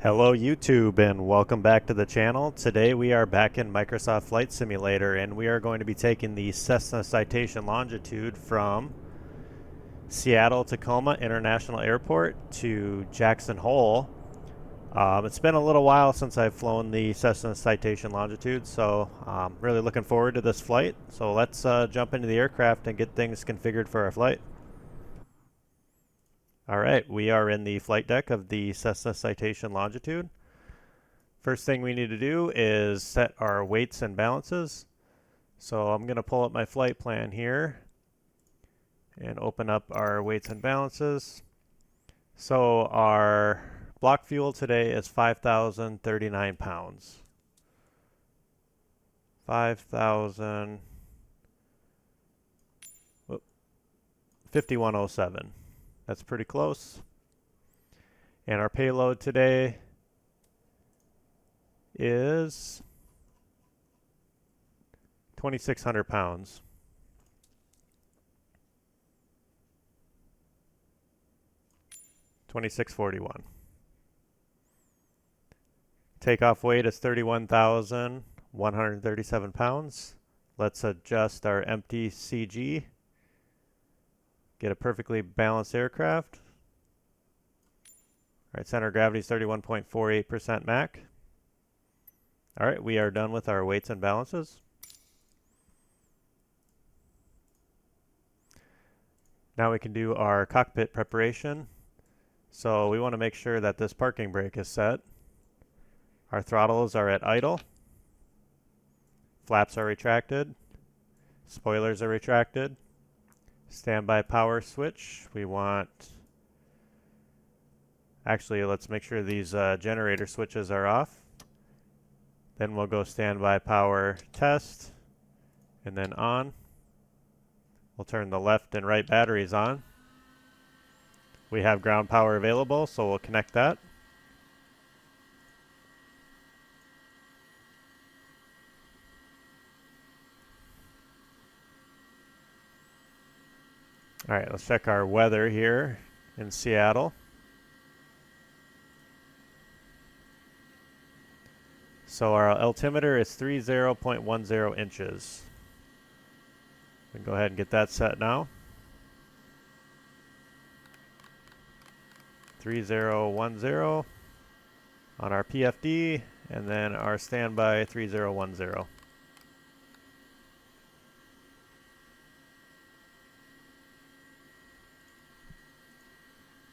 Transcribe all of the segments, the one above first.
Hello YouTube and welcome back to the channel. Today we are back in Microsoft Flight Simulator and we are going to be taking the Cessna Citation Longitude from Seattle Tacoma International Airport to Jackson Hole. It's been a little while since I've flown the Cessna Citation Longitude, so I'm really looking forward to this flight. So let's jump into the aircraft and get things configured for our flight. Alright, we are in the flight deck of the Cessna Citation Longitude. First thing we need to do is set our weights and balances. So I'm going to pull up my flight plan here and open up our weights and balances. So our block fuel today is 5,039 pounds. 5107. That's pretty close. And our payload today is 2,600 pounds. $26.41. Takeoff weight is 31,137 pounds. Let's adjust our empty CG. Get a perfectly balanced aircraft. All right, center of gravity is 31.48% Mach. All right, we are done with our weights and balances. Now we can do our cockpit preparation. So we want to make sure that this parking brake is set. Our throttles are at idle. Flaps are retracted. Spoilers are retracted. Standby power switch. We want, actually let's make sure these generator switches are off. Then we'll go standby power test and then on. We'll turn the left and right batteries on. We have ground power available, so we'll connect that. All right, let's check our weather here in Seattle. So our altimeter is 30.10 inches. We can go ahead and get that set now. 3010 on our PFD, and then our standby 3010.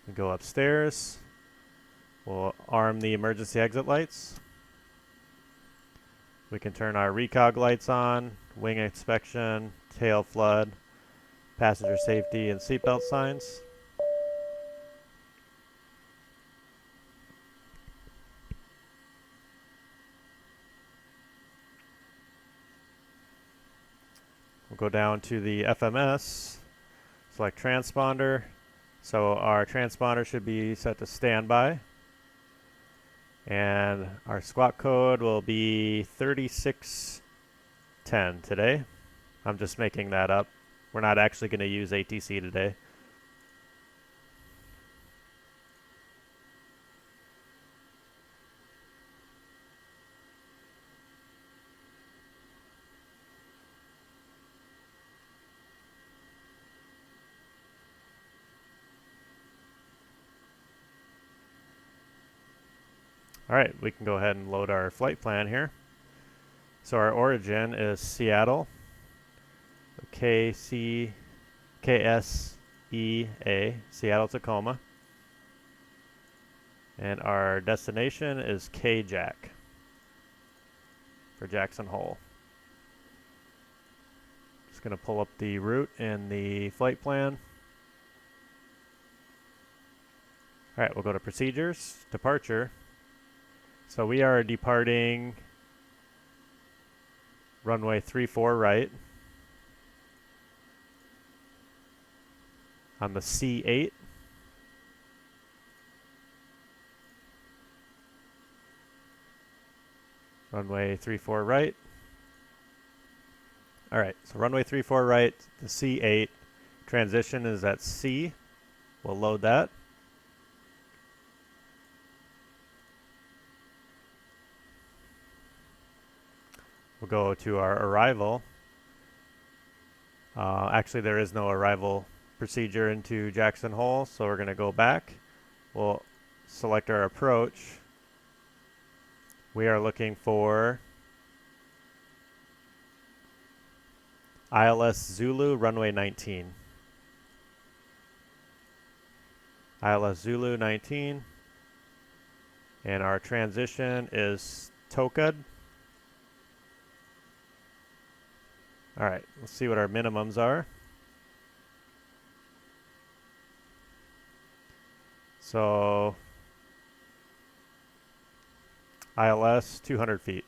We go upstairs. We'll arm the emergency exit lights. We can turn our recog lights on, wing inspection, tail flood, passenger safety, and seatbelt signs. We'll go down to the FMS, select transponder. So our transponder should be set to standby. And our squawk code will be 3610 today. I'm just making that up. We're not actually going to use ATC today. All right, we can go ahead and load our flight plan here. So our origin is Seattle, KSEA, Seattle Tacoma. And our destination is KJAC for Jackson Hole. Just going to pull up the route in the flight plan. All right, we'll go to procedures, departure. So we are departing runway 34 right on the C8. Runway 34 right. All right, so runway 34 right, the C8. Transition is at C. We'll load that. We'll go to our arrival. Actually, there is no arrival procedure into Jackson Hole, so we're going to go back. We'll select our approach. We are looking for ILS Zulu, runway 19. ILS Zulu 19. And our transition is TOCUD. All right, let's see what our minimums are. So ILS 200 feet.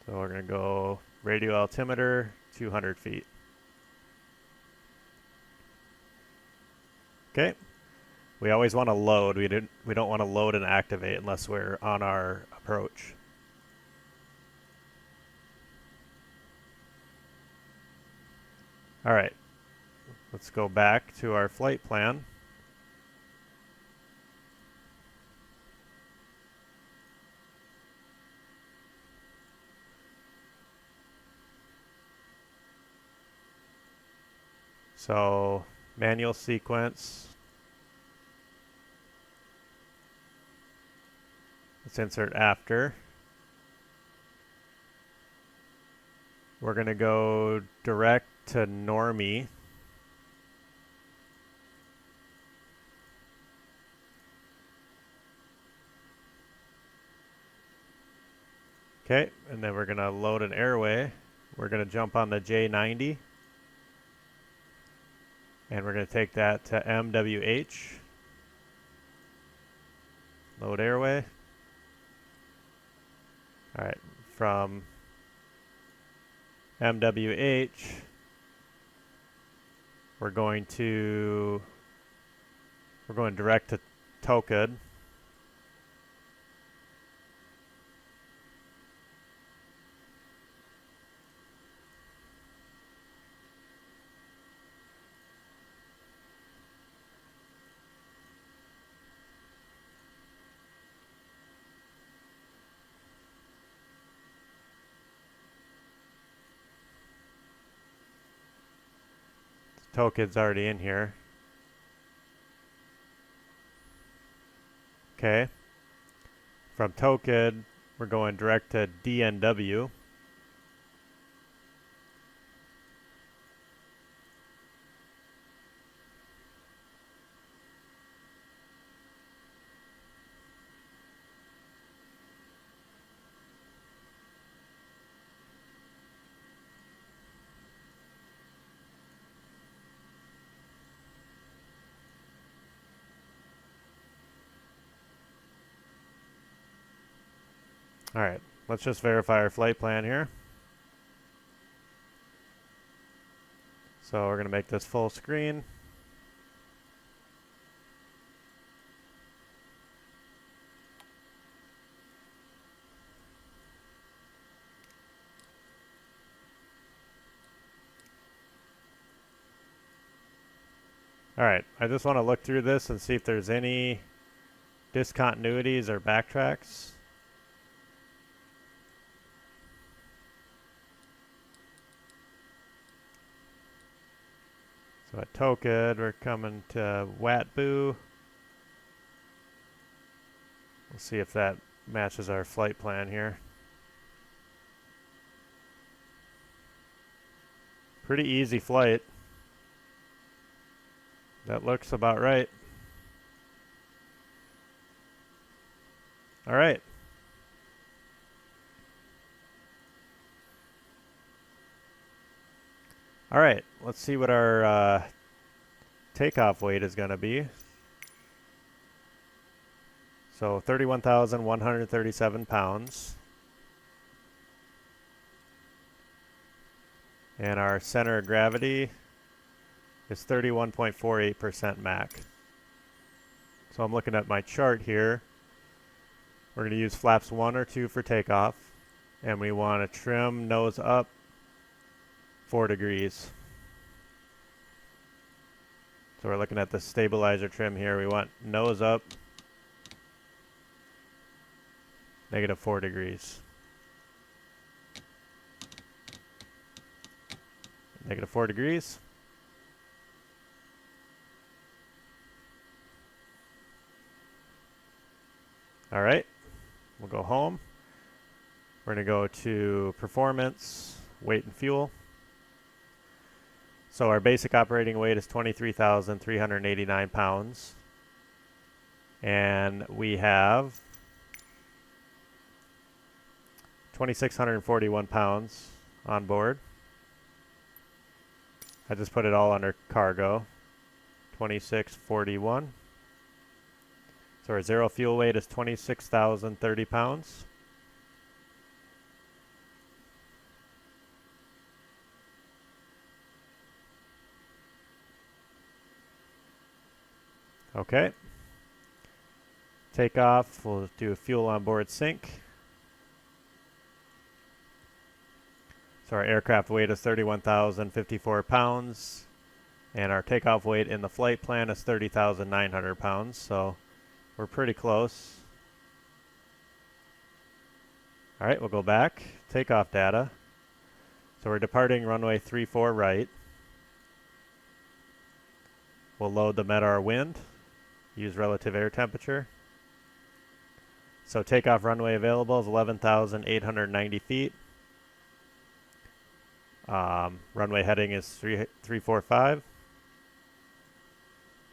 So we're going to go radio altimeter 200 feet. Okay. We always want to load. We don't want to load and activate unless we're on our approach. All right. Let's go back to our flight plan. So, manual sequence. Let's insert after. We're going to go direct to normie. Okay, and then we're going to load an airway. We're going to jump on the J90. And we're going to take that to MWH. Load airway. All right, from MWH, we're going direct to TOCUD. TOCUD's already in here. Okay. From TOCUD, we're going direct to DNW. All right, let's just verify our flight plan here. So we're going to make this full screen. All right, I just want to look through this and see if there's any discontinuities or backtracks. So at TOCUD, we're coming to Watbu. We'll see if that matches our flight plan here. Pretty easy flight. That looks about right. All right. All right, let's see what our takeoff weight is going to be. So 31,137 pounds. And our center of gravity is 31.48% Mach. So I'm looking at my chart here. We're going to use flaps 1 or 2 for takeoff. And we want to trim nose up 4 degrees. So we're looking at the stabilizer trim here. We want nose up, -4 degrees. -4 degrees. All right, we'll go home. We're going to go to performance, weight and fuel. So our basic operating weight is 23,389 pounds. And we have 2,641 pounds on board. I just put it all under cargo, 2641. So our zero fuel weight is 26,030 pounds. Okay. Takeoff, we'll do a fuel on board sync. So our aircraft weight is 31,054 pounds, and our takeoff weight in the flight plan is 30,900 pounds, so we're pretty close. All right, we'll go back. Takeoff data. So we're departing runway 34 right. We'll load the MEDAR wind, use relative air temperature. So takeoff runway available is 11,890 feet. Runway heading is 345.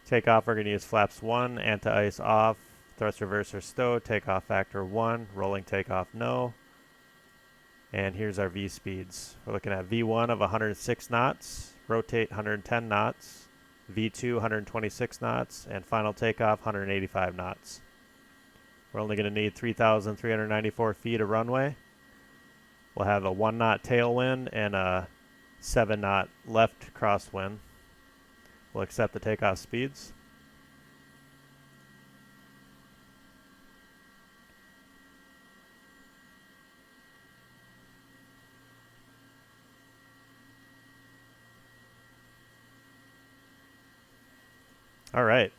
Takeoff, we're going to use flaps 1, anti-ice off, thrust reverser stowed, takeoff factor 1, rolling takeoff no. And here's our V speeds. We're looking at V1 of 106 knots, rotate 110 knots, V2 126 knots, and final takeoff 185 knots. We're only going to need 3,394 feet of runway. We'll have a 1 knot tailwind and a 7 knot left crosswind. We'll accept the takeoff speeds. All right.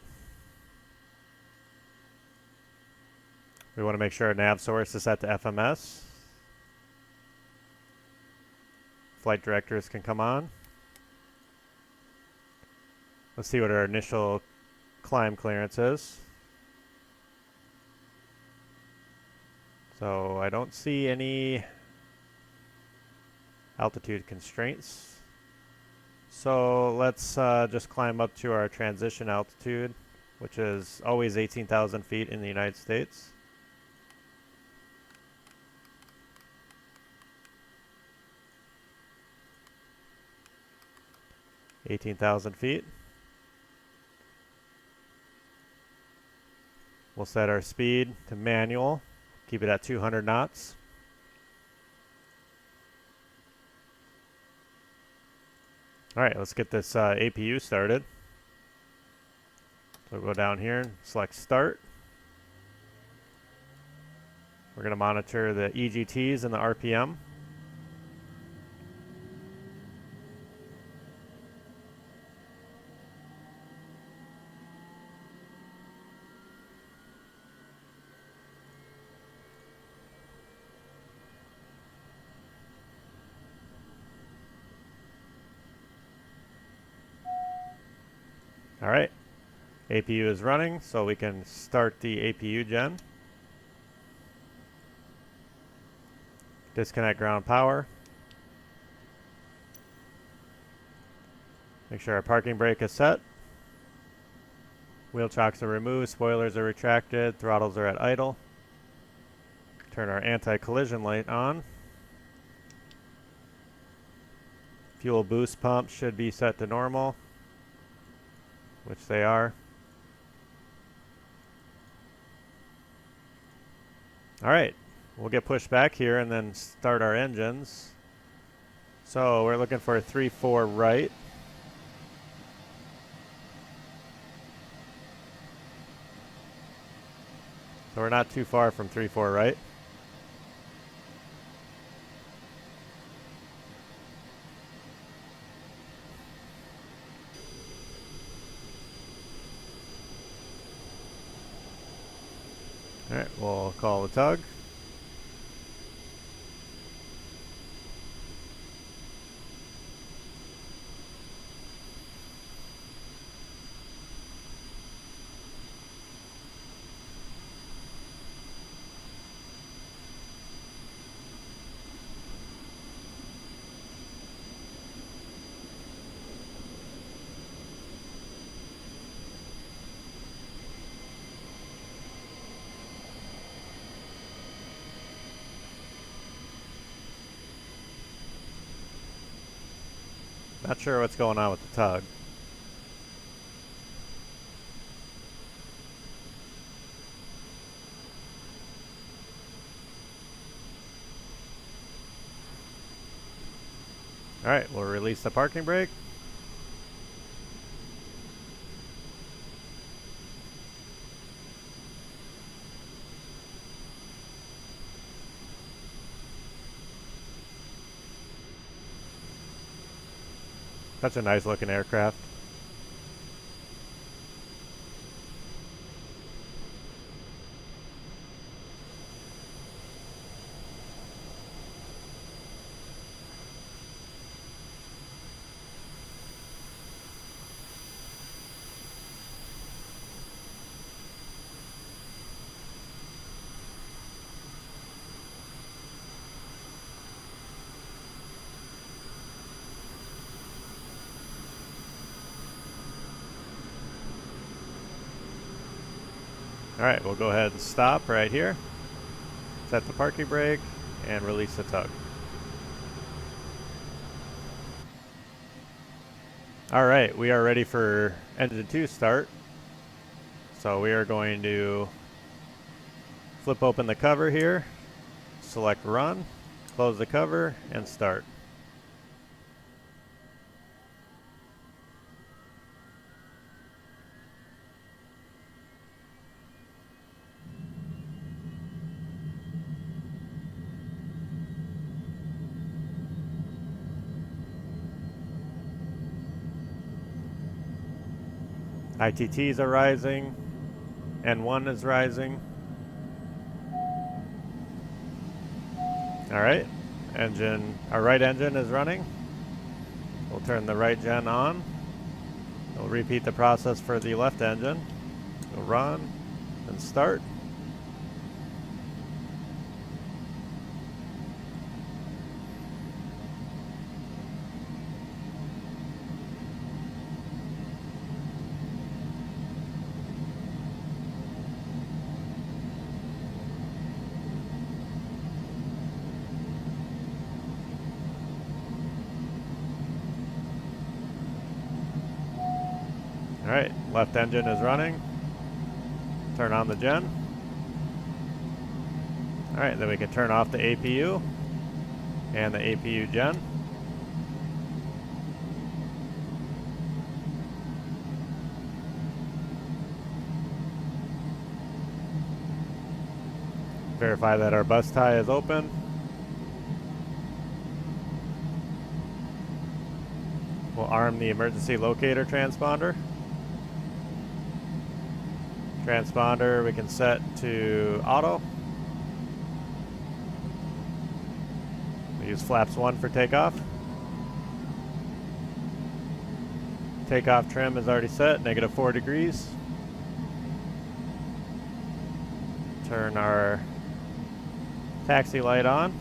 We want to make sure our nav source is set to FMS. Flight directors can come on. Let's see what our initial climb clearance is. So I don't see any altitude constraints. So let's just climb up to our transition altitude, which is always 18,000 feet in the United States. $18,000 feet. We'll set our speed to manual, keep it at 200 knots. All right, let's get this APU started. So we'll go down here and select start. We're going to monitor the EGTs and the RPM. All right, APU is running, so we can start the APU gen. Disconnect ground power. Make sure our parking brake is set. Wheel chocks are removed, spoilers are retracted, throttles are at idle. Turn our anti-collision light on. Fuel boost pump should be set to normal, which they are. All right, we'll get pushed back here and then start our engines. So we're looking for a 3-4 right. So we're not too far from 3-4 right. All right, we'll call the tug. Not sure what's going on with the tug. Alright, we'll release the parking brake. Such a nice looking aircraft. Alright, we'll go ahead and stop right here. Set the parking brake and release the tug. Alright, we are ready for engine 2 start. So we are going to flip open the cover here, select run, close the cover, and start. ITTs are rising, N1 is rising. Alright, our right engine is running. We'll turn the right gen on. We'll repeat the process for the left engine. We'll run and start. Alright, left engine is running. Turn on the gen. Alright, then we can turn off the APU and the APU gen. Verify that our bus tie is open. We'll arm the emergency locator transponder. Transponder we can set to auto. We use flaps 1 for takeoff. Takeoff trim is already set, -4 degrees. Turn our taxi light on.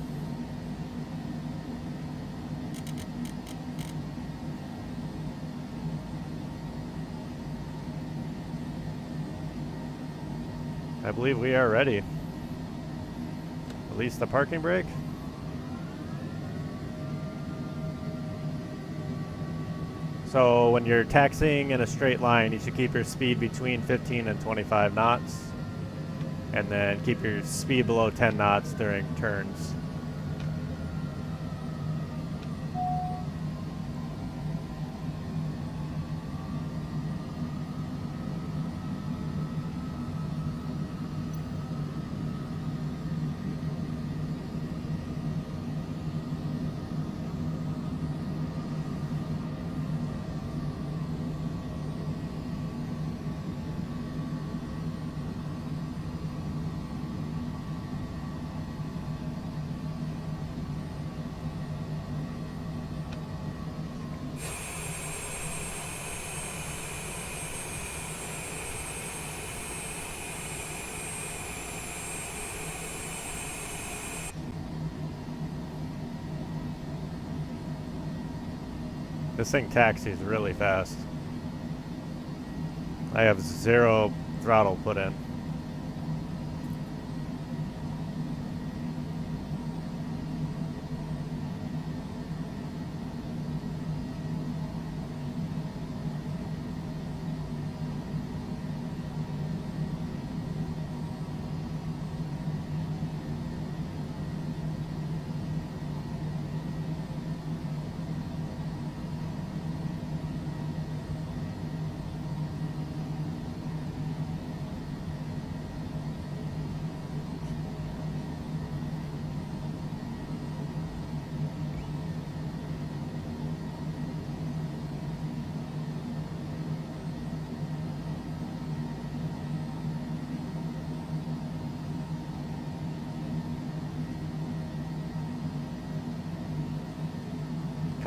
I believe we are ready. Release the parking brake. So when you're taxiing in a straight line, you should keep your speed between 15 and 25 knots. And then keep your speed below 10 knots during turns. This thing taxis really fast. I have 0 throttle put in.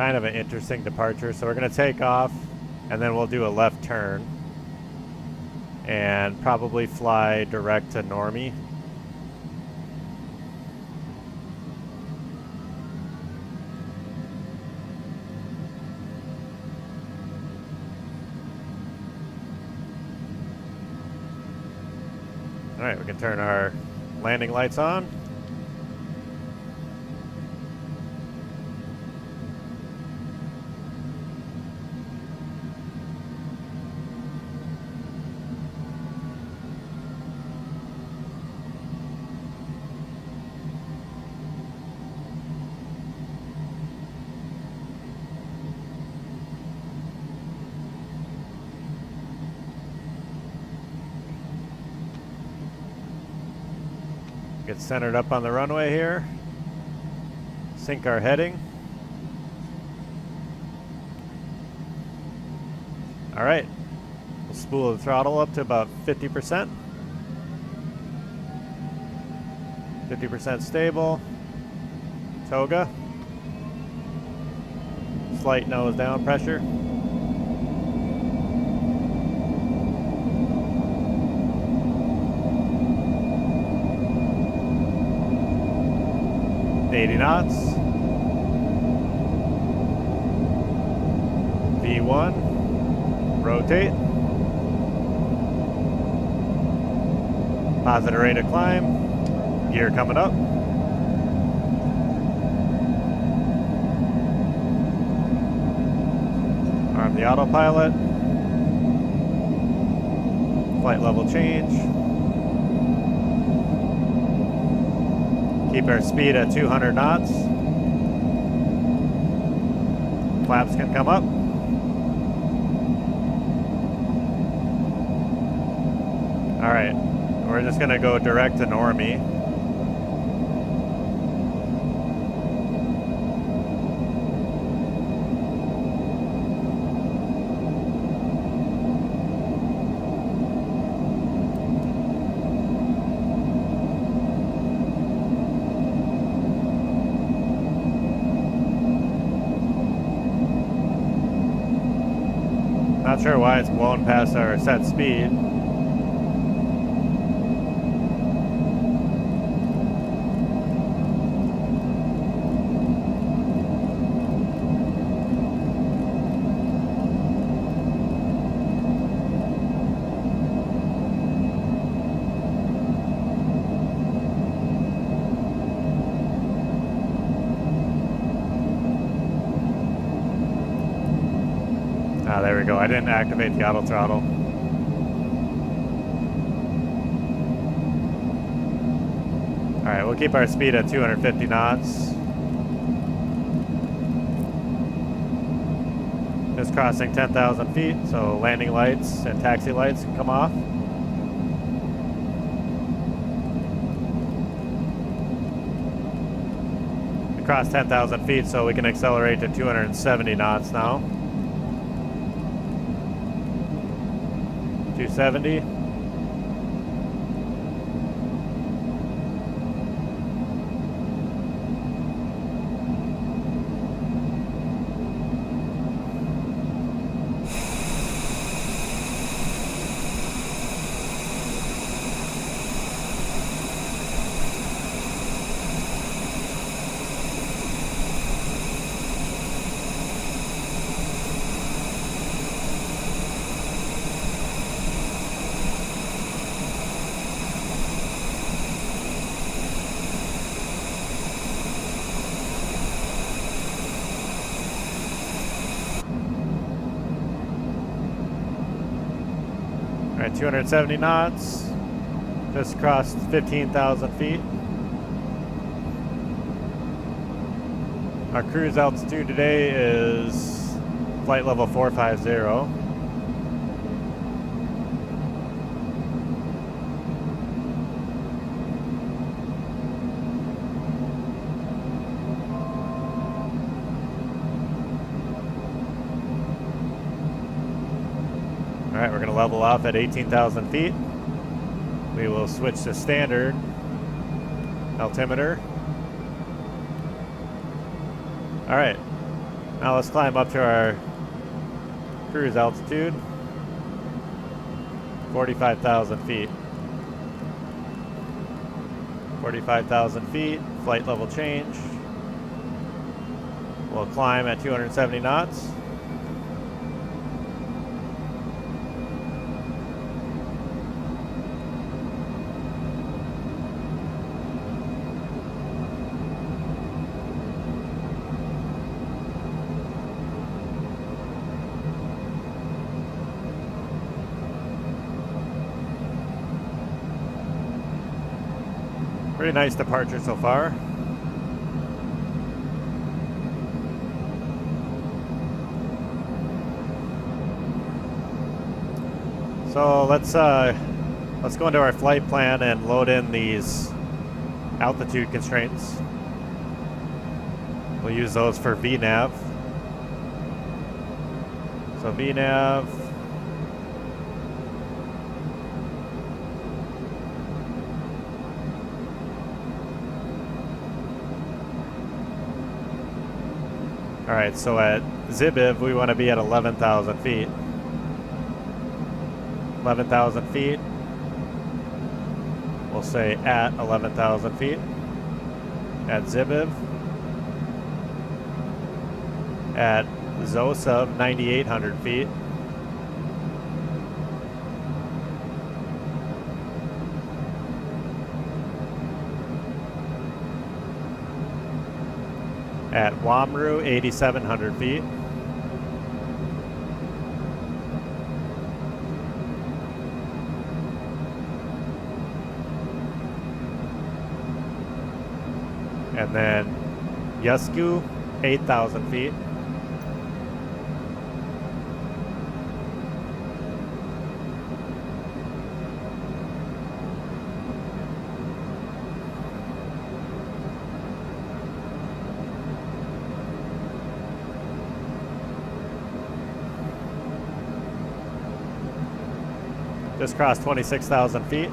kind of an interesting departure. So we're going to take off, and then we'll do a left turn and probably fly direct to Normie. All right, we can turn our landing lights on. Get centered up on the runway here. Sync our heading. All right, we'll spool the throttle up to about 50%. 50% stable. Toga. Slight nose down pressure. $80 knots. V1. Rotate. Positive rate of climb. Gear coming up. Arm the autopilot. Flight level change. Keep our speed at 200 knots. Flaps can come up. All right, we're just gonna go direct to Normie. Not sure why it's blown past our set speed. Ah, there we go. I didn't activate the auto throttle. All right, we'll keep our speed at 250 knots. Just crossing 10,000 feet, so landing lights and taxi lights can come off. We crossed 10,000 feet, so we can accelerate to 270 knots now. 270. All right, 270 knots. Just crossed 15,000 feet. Our cruise altitude today is flight level 450. All right, we're going to level off at 18,000 feet. We will switch to standard altimeter. All right, Now let's climb up to our cruise altitude, 45,000 feet. 45,000 feet, flight level change. We'll climb at 270 knots. Pretty nice departure so far. So let's go into our flight plan and load in these altitude constraints. We'll use those for VNAV. So VNAV. All right, so at Zibiv, we want to be at 11,000 feet. 11,000 feet. We'll say at 11,000 feet. At Zibiv. At Zosub, 9,800 feet. At Wamru, 8,700 feet. And then Yasku, 8,000 feet. Just crossed 26,000 feet.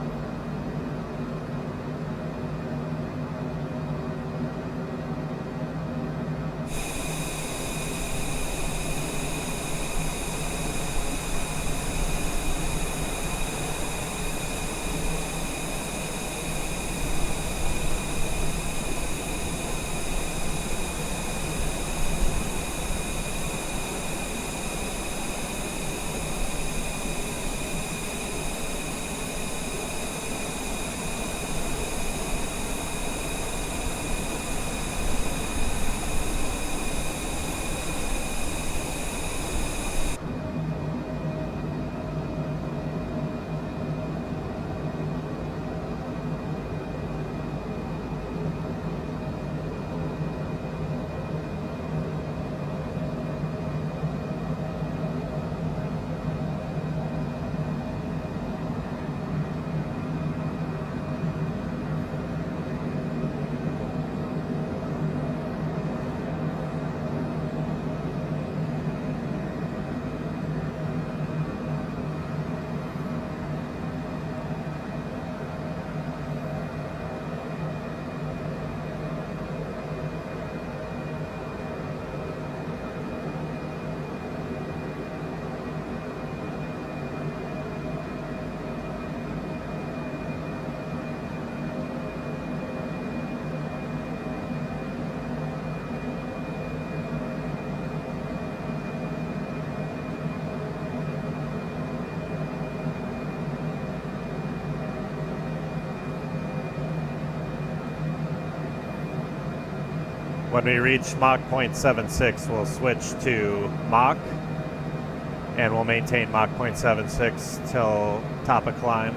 When we reach Mach 0.76, we'll switch to Mach, and we'll maintain Mach 0.76 till top of climb.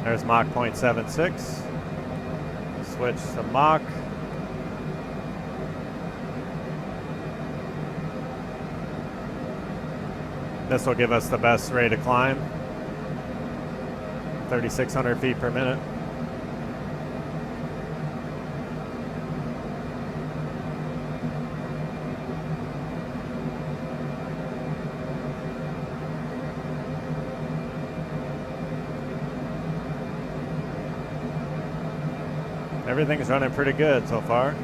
There's Mach 0.76. Switch to Mach. This will give us the best rate of climb. 3,600 feet per minute. Everything's running pretty good so far.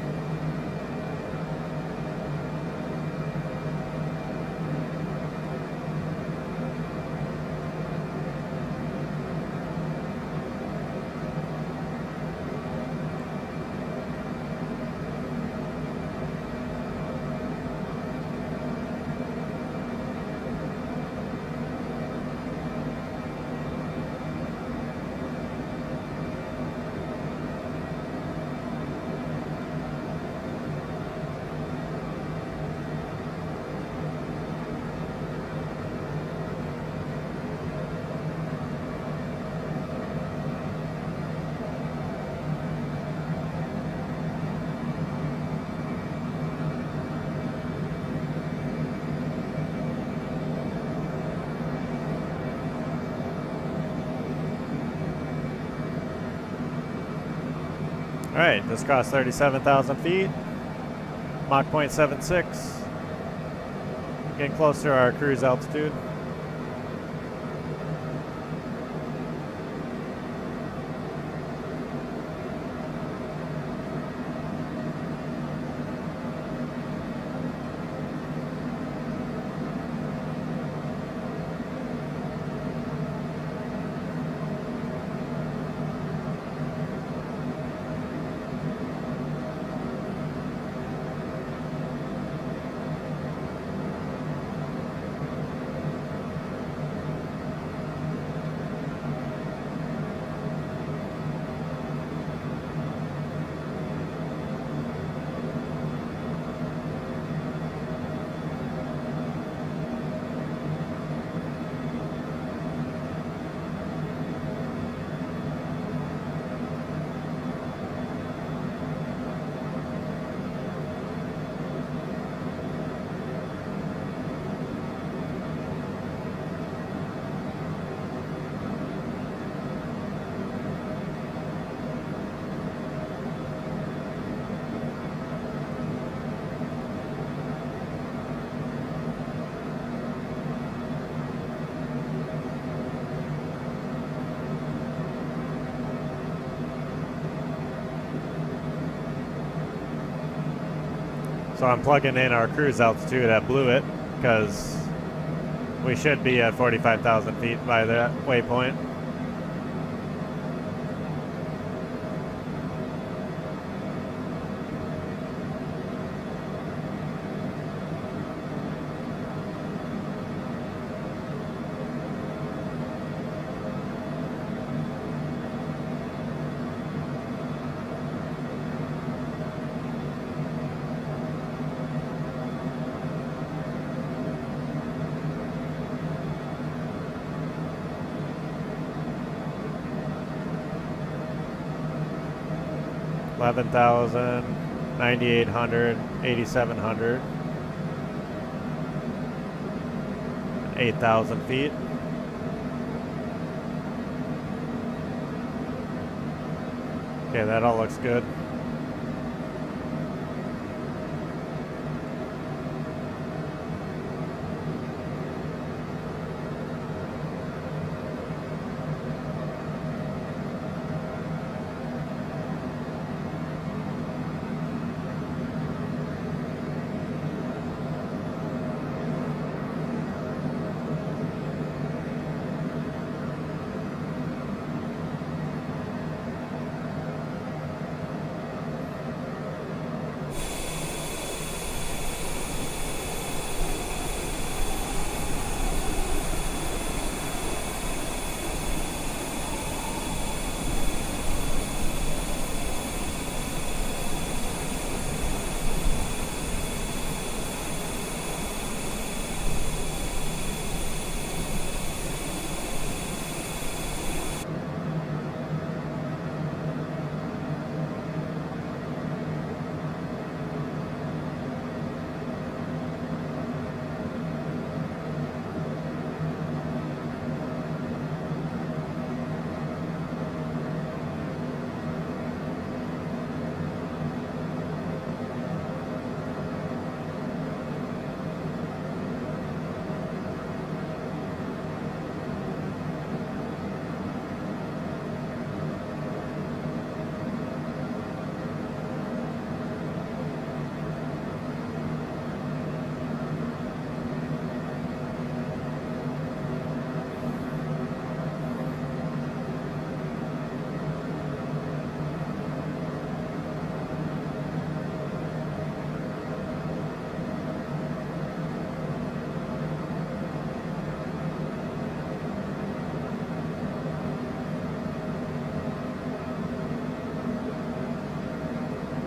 All right, just crossed 37,000 feet, Mach 0.76, getting close to our cruise altitude. So I'm plugging in our cruise altitude at Blewett because we should be at 45,000 feet by that waypoint. $11,000, 9,800, 8,700, 8,000 feet. Okay, that all looks good.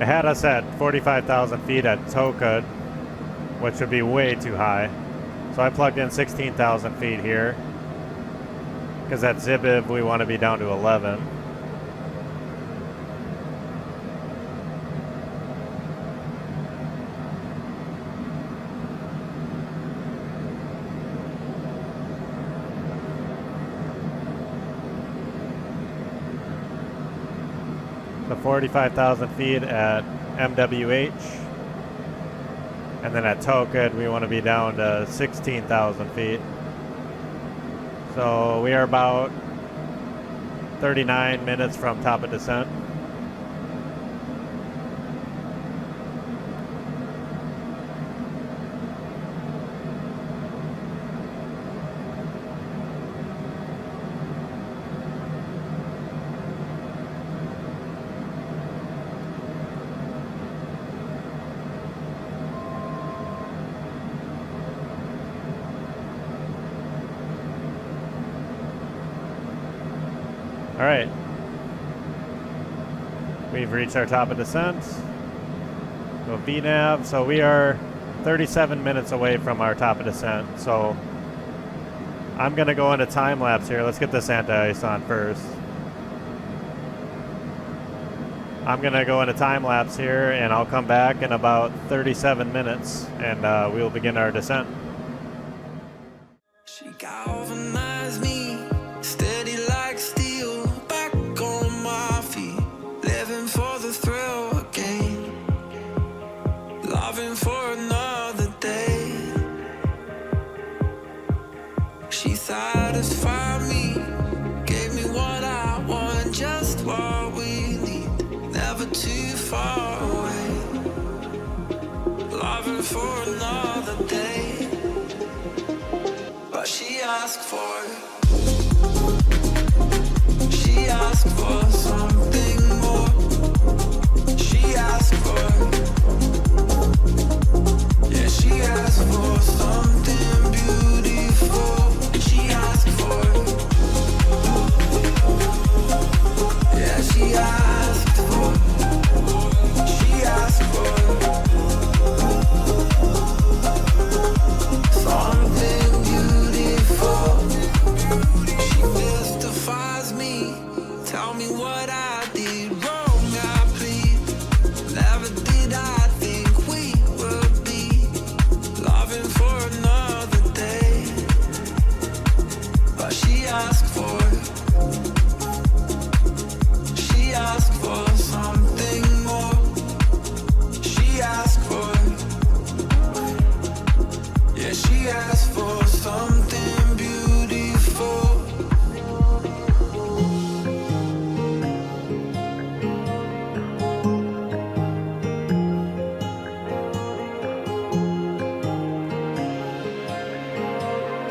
had us at 45,000 feet at Toka, which would be way too high. So I plugged in 16,000 feet here, because at Zibib we want to be down to 11. So 45,000 feet at MWH, and then at Toka we want to be down to 16,000 feet. So we are about 39 minutes from top of descent. All right, we've reached our top of descent. Go VNAV, so we are 37 minutes away from our top of descent. So I'm gonna go into time lapse here. Let's get this anti-ice on first. I'm gonna go into time lapse here, and I'll come back in about 37 minutes, and we'll begin our descent. She galvanized me, steady like steel, back on my feet, living for the thrill again, loving for another day. She satisfied me, gave me what I want, just what we need, never too far away, loving for another day. But she asked for it. She asked for something more. She asked for it. Yeah, she asked for something beautiful. She asked for it. Yeah, she asked for it. She asked for it. Something beautiful. She mystifies me. Tell me what I did wrong, I plead. Never did I think we would be loving for another day. But she asked for it. She asked for something more. She asked for it. Yeah, she asked for something beautiful.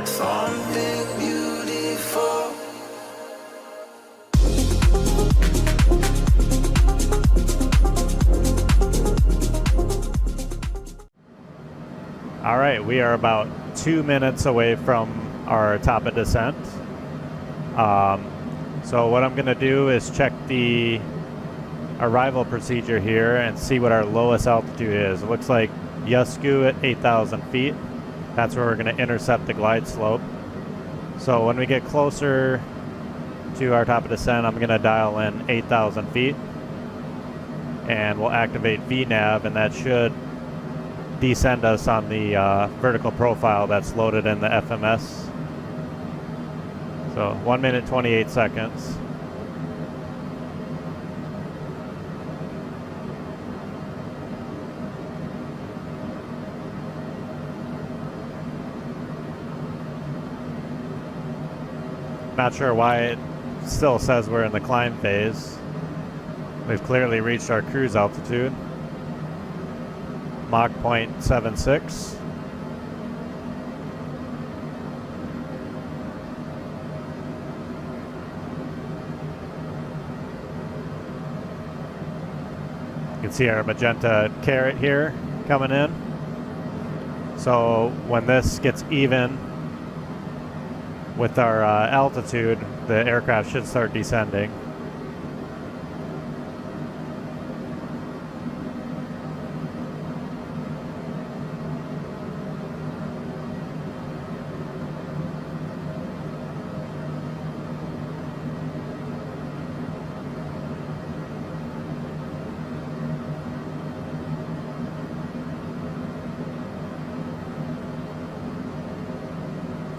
Something beautiful. All right, we are about 2 minutes away from our top of descent. So what I'm going to do is check the arrival procedure here and see what our lowest altitude is. It looks like Yusku at 8,000 feet. That's where we're going to intercept the glide slope. So when we get closer to our top of descent, I'm going to dial in 8,000 feet. And we'll activate VNAV, and that should descend us on the vertical profile that's loaded in the FMS. So 1 minute 28 seconds. Not sure why it still says we're in the climb phase. We've clearly reached our cruise altitude. Mach 0.76. You can see our magenta caret here coming in. So when this gets even with our altitude, the aircraft should start descending.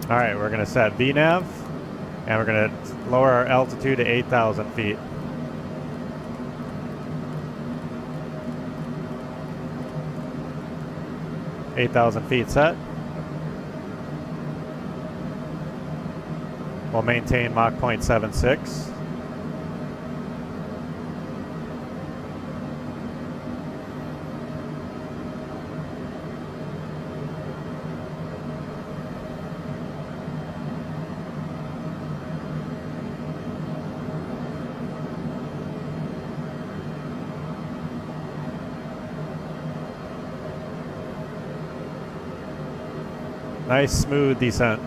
All right, we're going to set VNAV, and we're going to lower our altitude to 8,000 feet. $8,000 set. We'll maintain Mach 0.76. Nice smooth descent.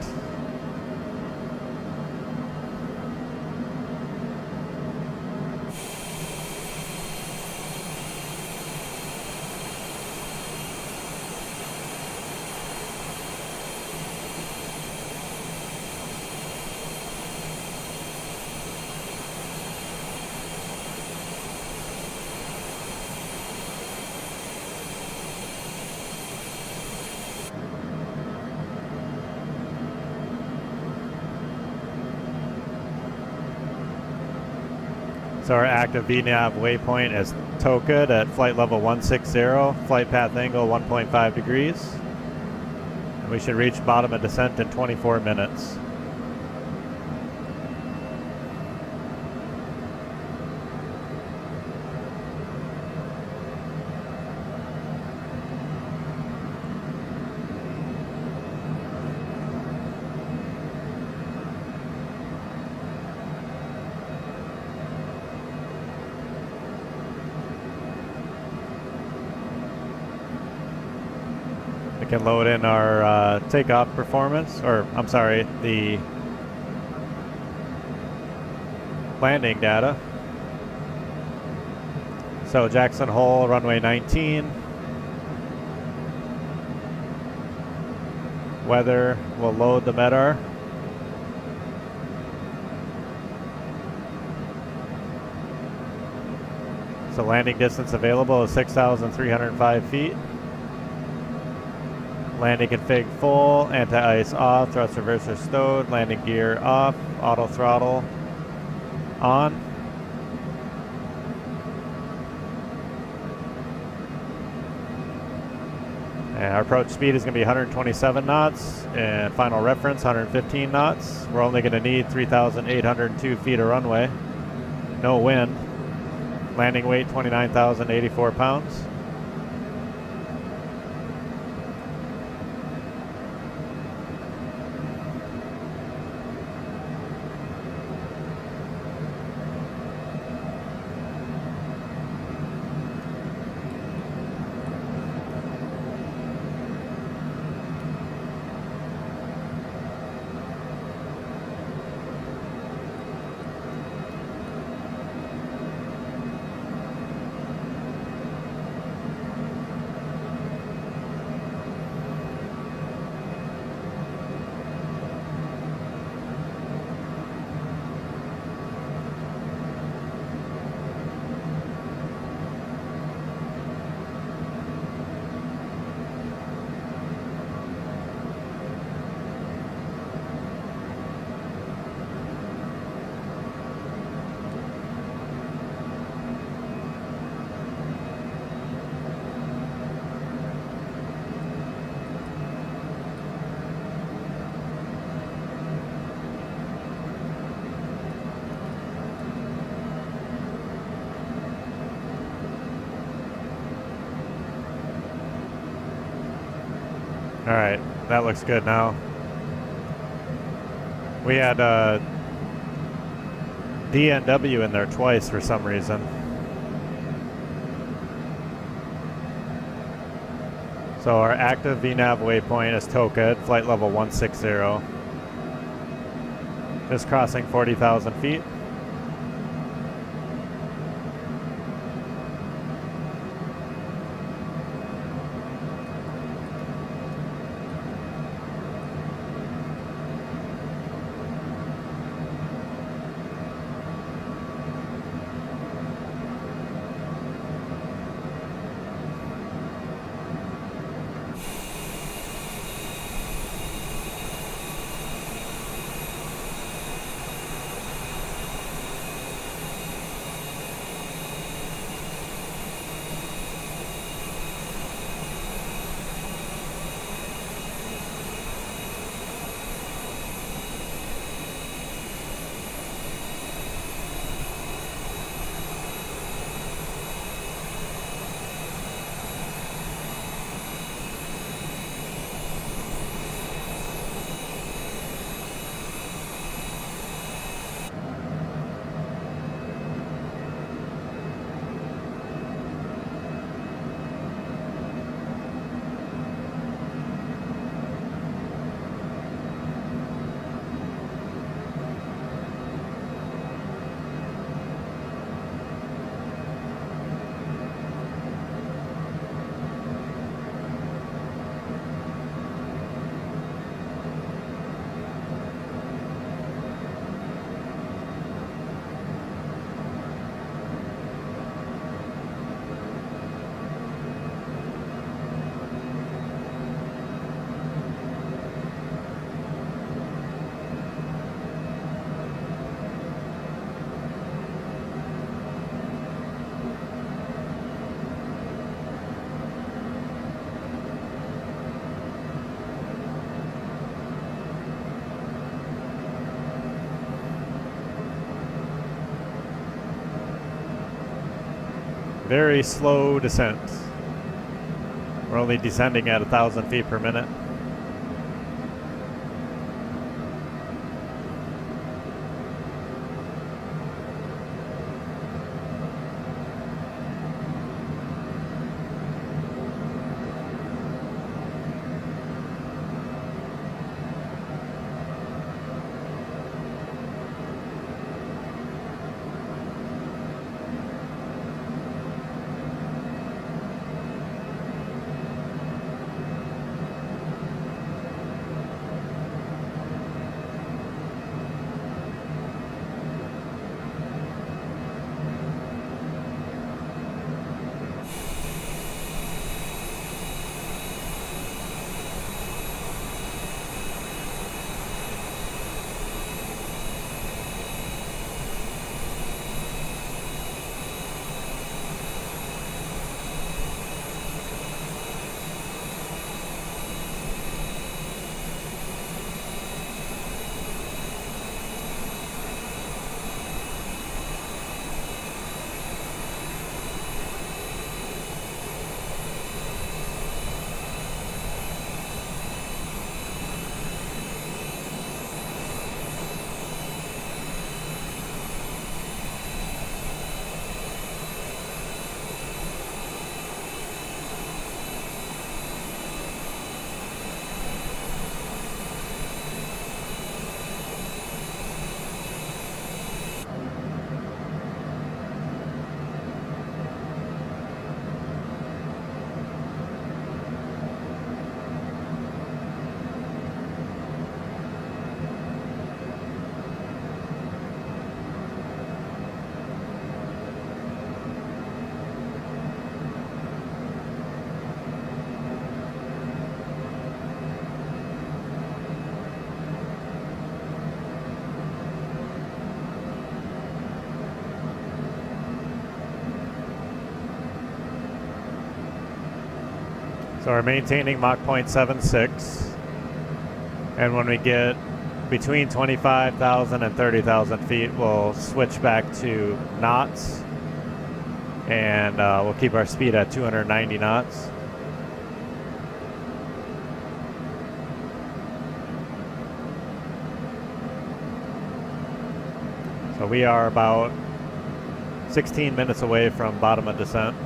So our active VNAV waypoint is Tokad at flight level 160, flight path angle 1.5 degrees. And we should reach bottom of descent in 24 minutes. We can load in our takeoff performance, or I'm sorry, the landing data. So Jackson Hole, runway 19. Weather, we'll load the MEDAR. So landing distance available is 6,305 feet. Landing config full, anti-ice off, thrust reverser stowed, landing gear off, auto throttle on. And our approach speed is going to be 127 knots, and final reference 115 knots. We're only going to need 3,802 feet of runway. No wind. Landing weight 29,084 pounds. All right, that looks good now. We had DNW in there twice for some reason. So our active VNAV waypoint is Tokad, flight level 160. Just crossing 40,000 feet. Very slow descent. We're only descending at 1,000 feet per minute. So we're maintaining Mach 0.76, and when we get between 25,000 and 30,000 feet, we'll switch back to knots, and we'll keep our speed at 290 knots. So we are about 16 minutes away from bottom of descent.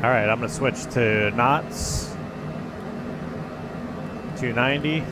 All right, I'm gonna switch to knots. 290.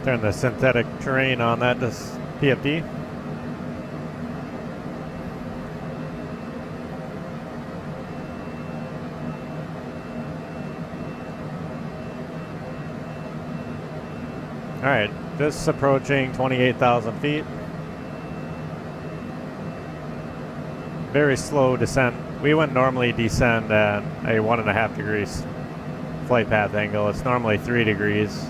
Turn the synthetic terrain on that to PFD. All right, this is approaching 28,000 feet. Very slow descent. We wouldn't normally descend at a 1.5 degrees flight path angle. It's normally 3 degrees.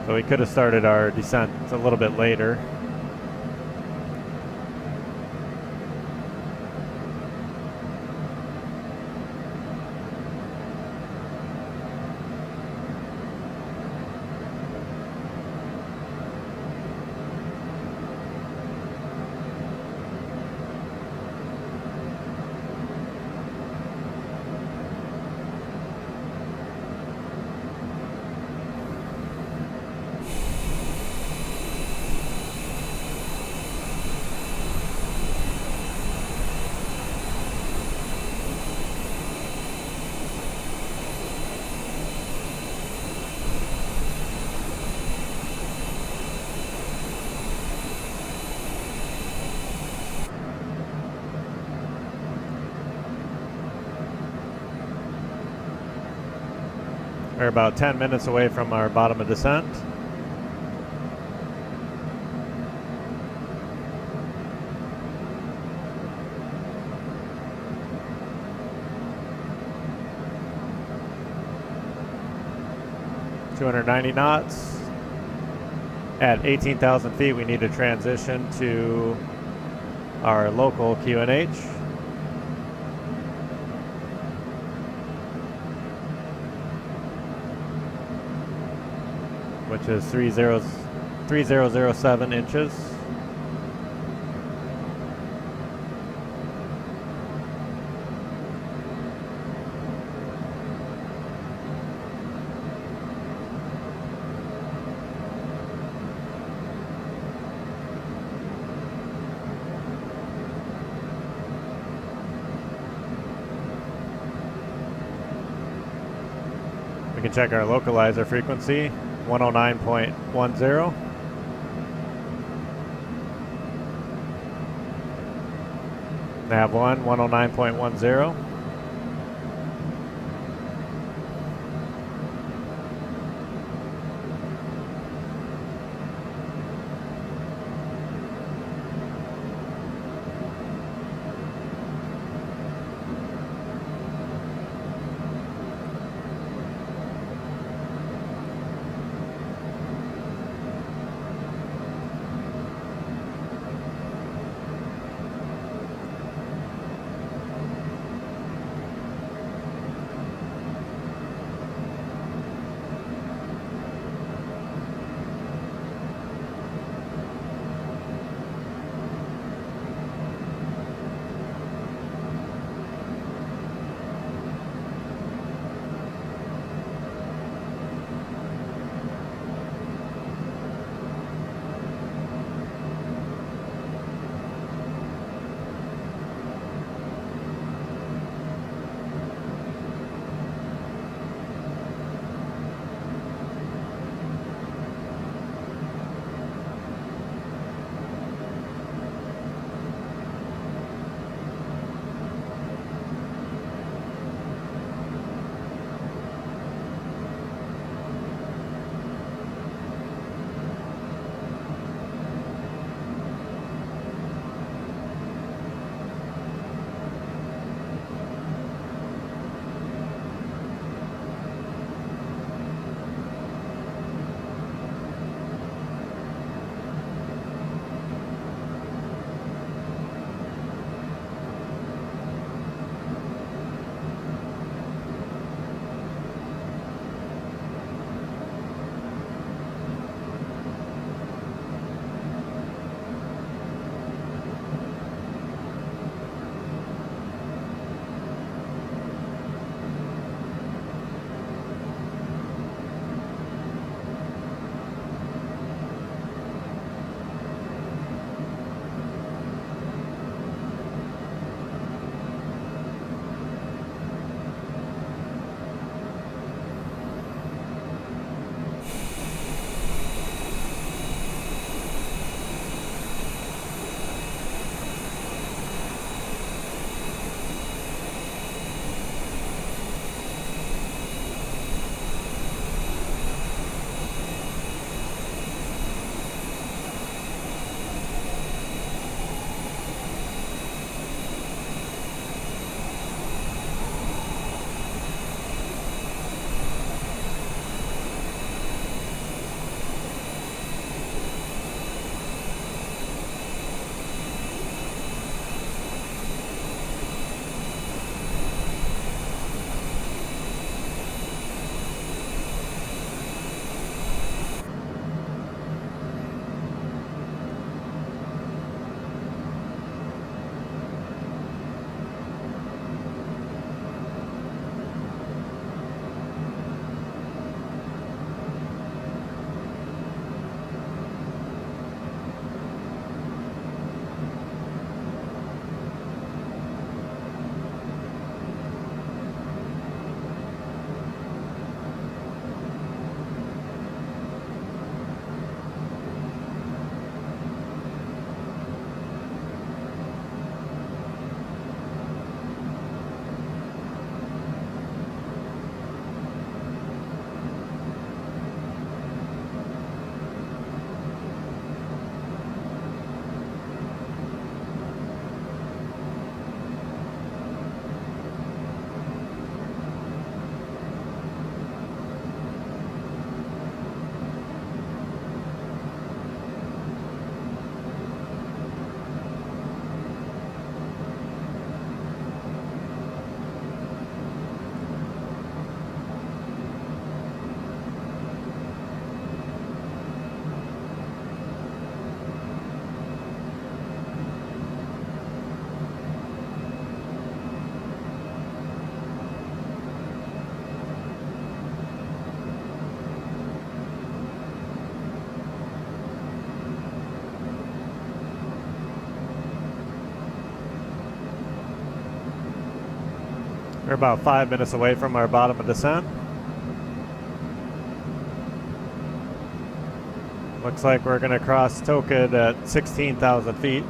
So we could have started our descent a little bit later. We're about 10 minutes away from our bottom of descent. .290 knots. At 18,000 feet, we need to transition to our local QNH. Which is 3007 inches. We can check our localizer frequency. 109.10. Nav 1, 109.10. We're about 5 minutes away from our bottom of descent. Looks like we're going to cross Tokid at 16,000 feet.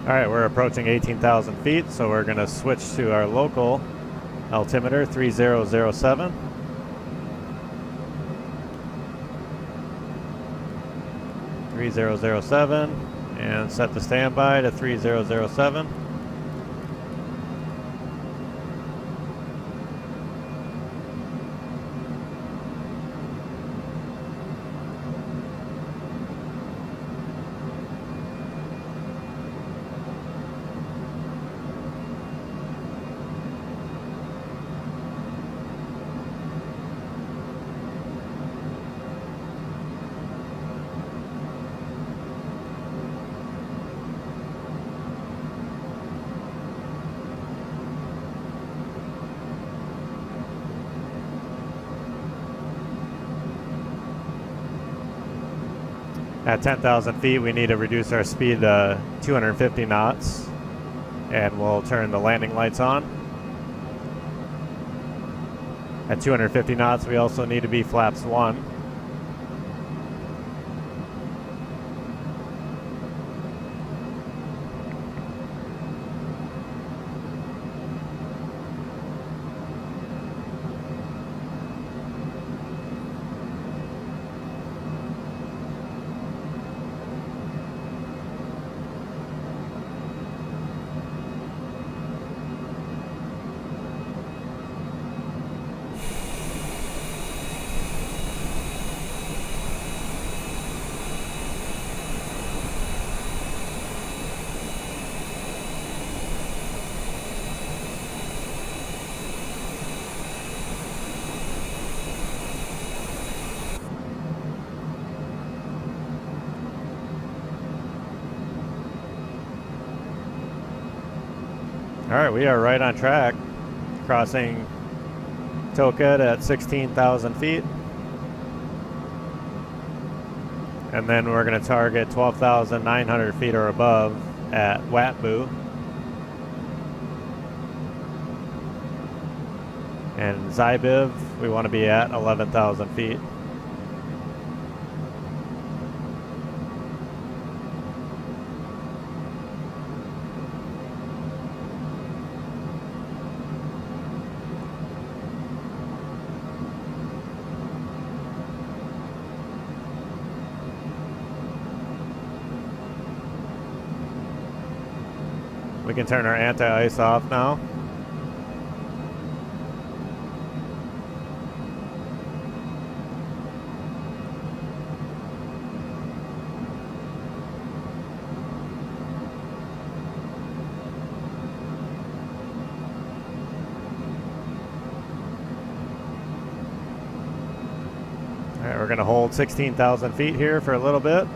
All right, we're approaching 18,000 feet, so we're going to switch to our local altimeter, 3007. And set the standby to 3007. At 10,000 feet, we need to reduce our speed to 250 knots, and we'll turn the landing lights on. At 250 knots, we also need to be flaps 1. All right, we are right on track, crossing Tokid at 16,000 feet. And then we're going to target 12,900 feet or above at Watbu. And Zybiv, we want to be at 11,000 feet. We can turn our anti-ice off now. All right, we're going to hold 16,000 feet here for a little bit.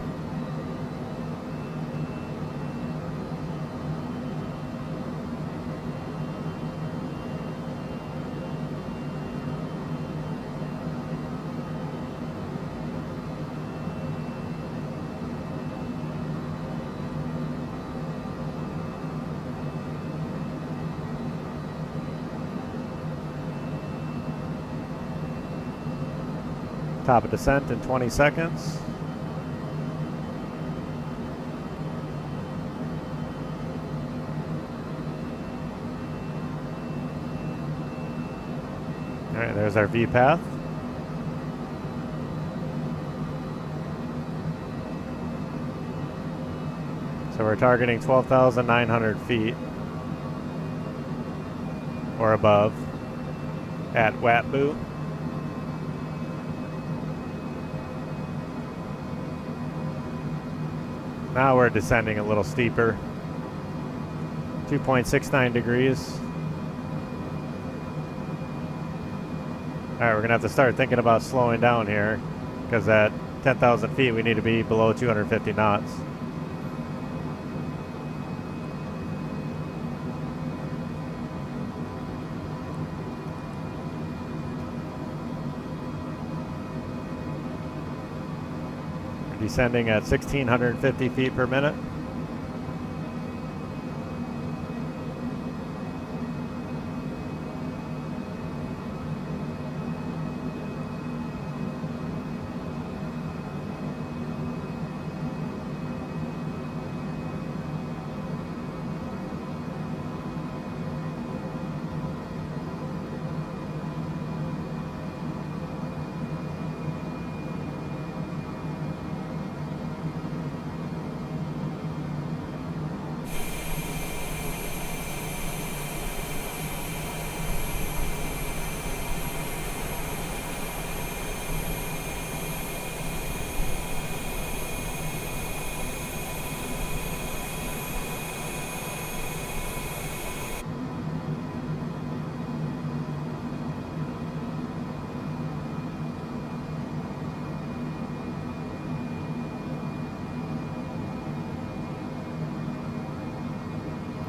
Top of descent in 20 seconds. All right, there's our V path. So we're targeting 12,900 feet or above at Watbu. Now we're descending a little steeper, 2.69 degrees. All right, we're gonna have to start thinking about slowing down here because at 10,000 feet we need to be below 250 knots. Descending at 1,650 feet per minute.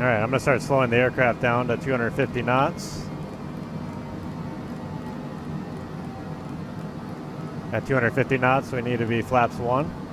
All right, I'm going to start slowing the aircraft down to 250 knots. At 250 knots, we need to be flaps 1.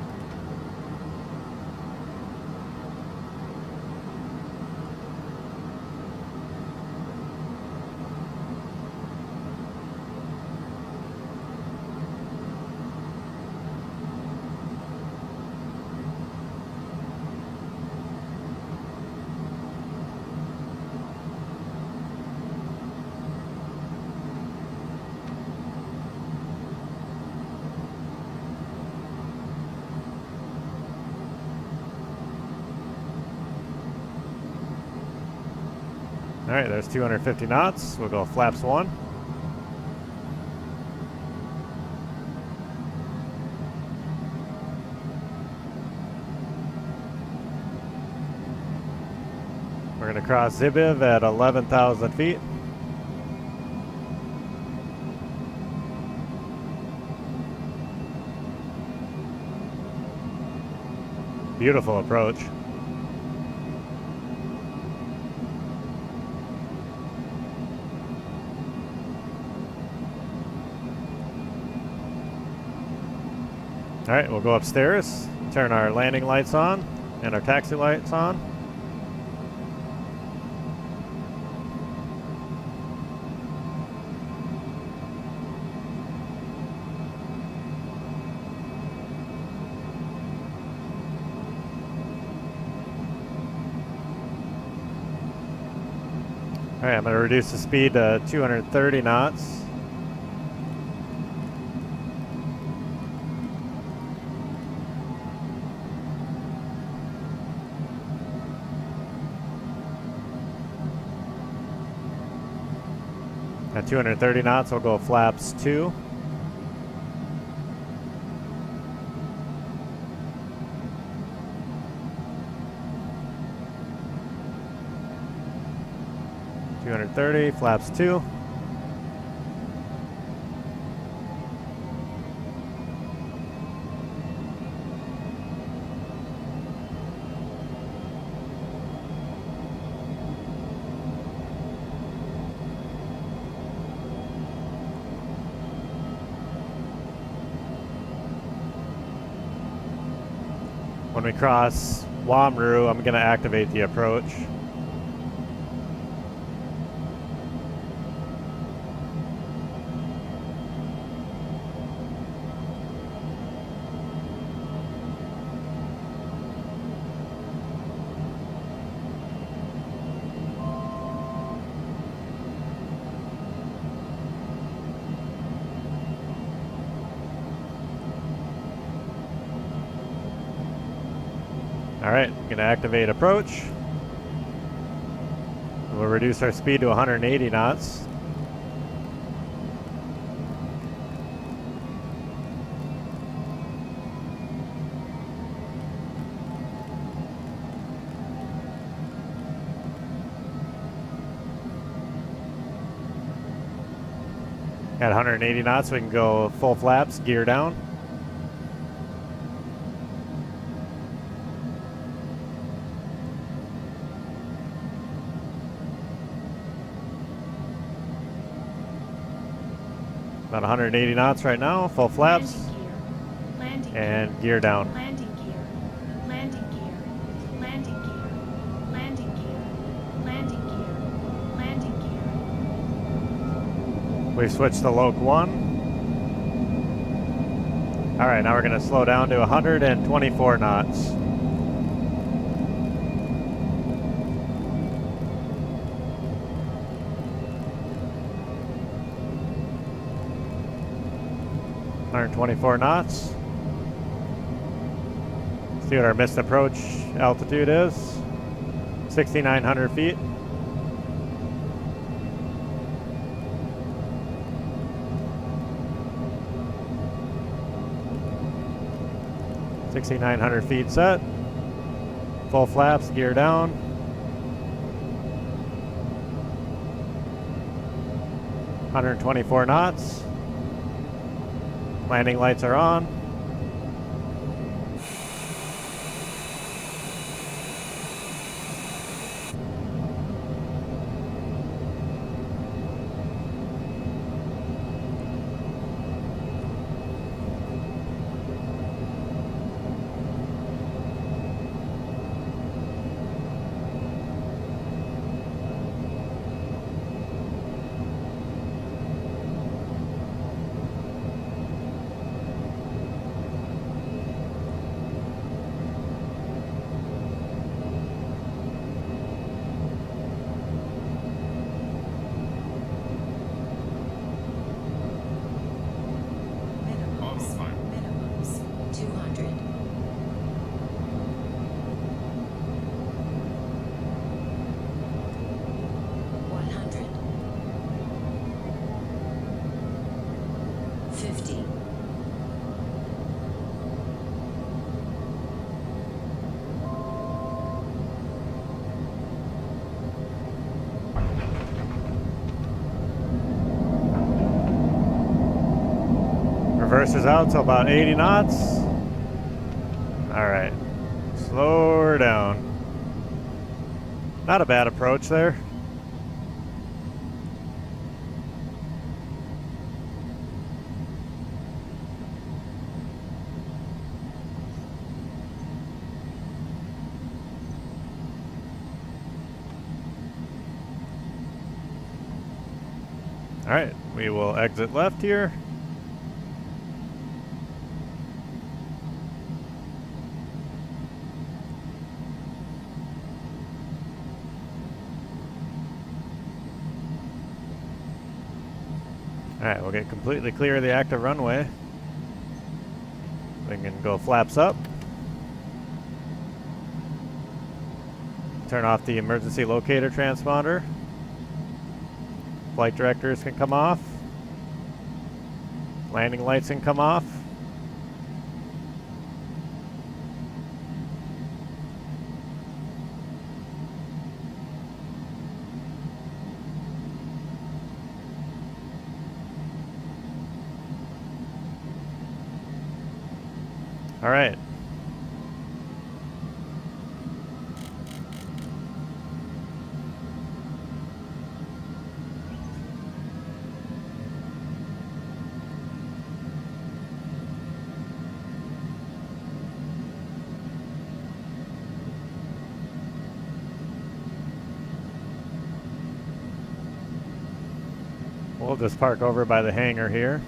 All right, there's 250 knots. We'll go flaps 1. We're going to cross Zibiv at 11,000 feet. Beautiful approach. All right, we'll go upstairs, turn our landing lights on and our taxi lights on. All right, I'm going to reduce the speed to 230 knots. At 230 knots, we'll go flaps 2. Flaps 2. When we cross Wamru, I'm going to activate the approach. Alright, I'm going to activate approach. We'll reduce our speed to 180 knots. At 180 knots, we can go full flaps, gear down. About 180 knots right now, full flaps, landing and gear down. landing gear, landing gear, landing gear, landing gear, landing gear, landing gear. We've switched to Loc 1. Alright, now we're going to slow down to 124 knots. knots. See what our missed approach altitude is. 6,900 feet. .900 feet set. Full flaps, gear down. .124 knots. Landing lights are on. Minimums 200. 100. 50. 'Reversers out to about 80 knots. Alright. Slow her down. Not a bad approach there. Alright, we will exit left here. Alright, we'll get completely clear of the active runway. We can go flaps up. Turn off the emergency locator transponder. Flight directors can come off. Landing lights can come off. All right. We'll just park over by the hangar here.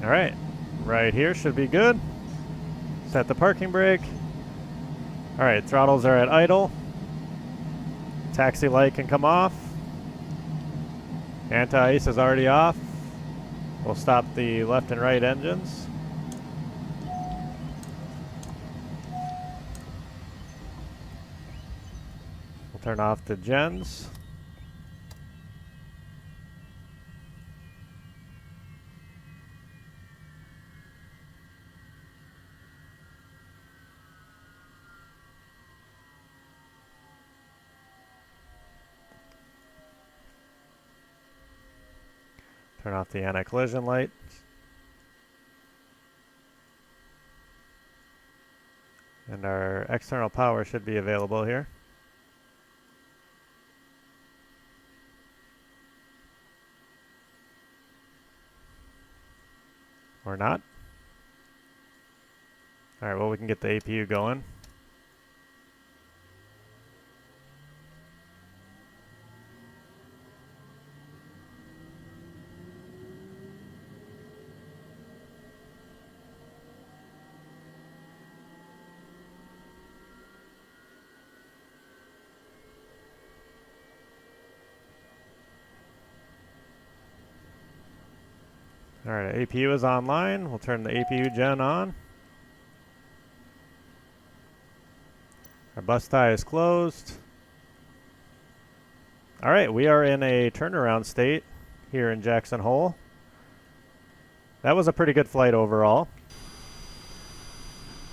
All right, right here should be good. Set the parking brake. All right, throttles are at idle. Taxi light can come off. Anti-ice is already off. We'll stop the left and right engines. We'll turn off the gens. Turn off the anti-collision light. And our external power should be available here. Or not. All right, well, we can get the APU going. All right, APU is online. We'll turn the APU gen on. Our bus tie is closed. All right, we are in a turnaround state here in Jackson Hole. That was a pretty good flight overall.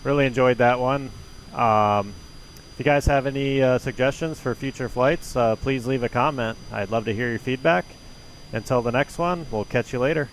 Really enjoyed that one. If you guys have any suggestions for future flights, please leave a comment. I'd love to hear your feedback. Until the next one, we'll catch you later.